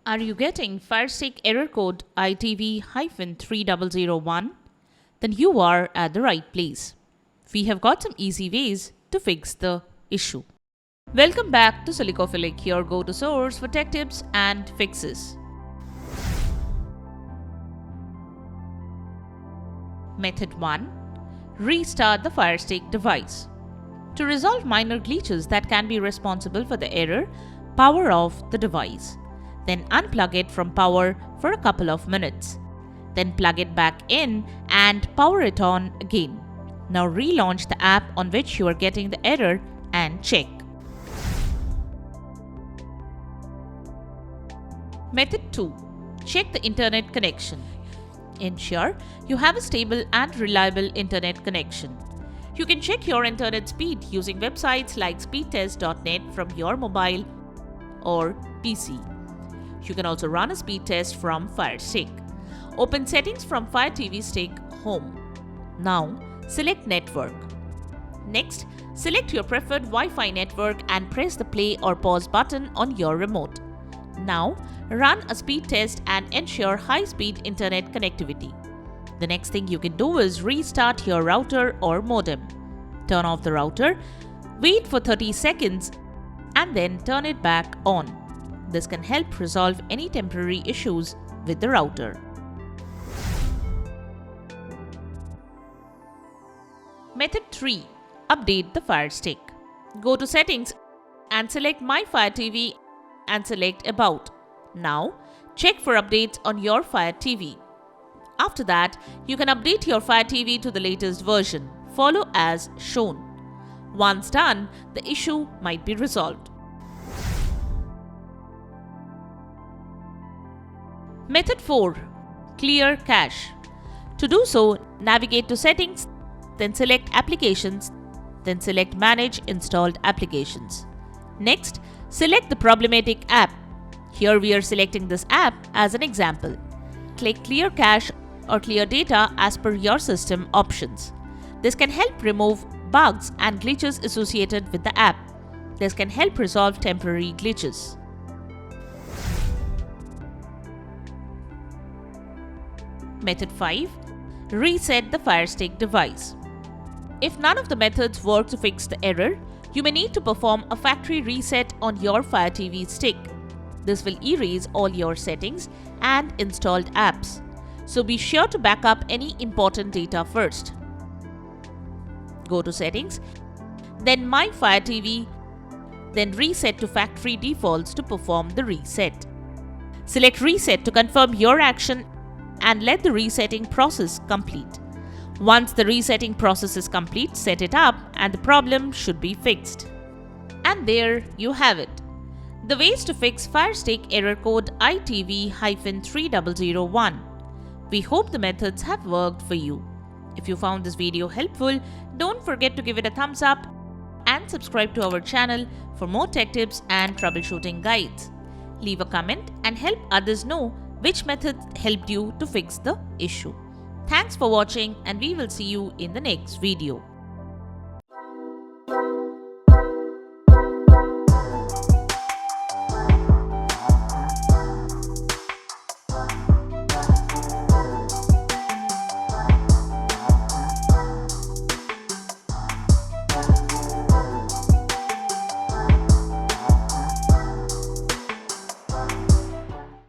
Are you getting Firestick error code ITV-3001? Then you are at the right place. We have got some easy ways to fix the issue. Welcome back to Silicophilic, your go-to source for tech tips and fixes. Method 1. Restart the Firestick device. To resolve minor glitches that can be responsible for the error, power off the device. Then unplug it from power for a couple of minutes. Then plug it back in and power it on again. Now relaunch the app on which you are getting the error and check. Method 2. Check the internet connection. Ensure you have a stable and reliable internet connection. You can check your internet speed using websites like speedtest.net from your mobile or PC. You can also run a speed test from Firestick. Open Settings from Fire TV Stick Home. Now, select Network. Next, select your preferred Wi-Fi network and press the play or pause button on your remote. Now, run a speed test and ensure high-speed internet connectivity. The next thing you can do is restart your router or modem. Turn off the router, wait for 30 seconds, and then turn it back on. This can help resolve any temporary issues with the router. Method 3. Update the Firestick. Go to Settings and select My Fire TV and select About. Now, check for updates on your Fire TV. After that, you can update your Fire TV to the latest version. Follow as shown. Once done, the issue might be resolved. Method 4. Clear cache. To do so, navigate to Settings, then select Applications, then select Manage Installed Applications. Next, select the problematic app. Here we are selecting this app as an example. Click Clear Cache or Clear Data as per your system options. This can help remove bugs and glitches associated with the app. This can help resolve temporary glitches. Method 5. Reset the Firestick device. If none of the methods work to fix the error, you may need to perform a factory reset on your Fire TV stick. This will erase all your settings and installed apps. So be sure to back up any important data first. Go to Settings, then My Fire TV, then Reset to Factory Defaults to perform the reset. Select Reset to confirm your action and let the resetting process complete. Once the resetting process is complete, set it up and the problem should be fixed. And there you have it. The ways to fix Firestick error code ITV-3001. We hope the methods have worked for you. If you found this video helpful, don't forget to give it a thumbs up and subscribe to our channel for more tech tips and troubleshooting guides. Leave a comment and help others know which method helped you to fix the issue. Thanks for watching and we will see you in the next video.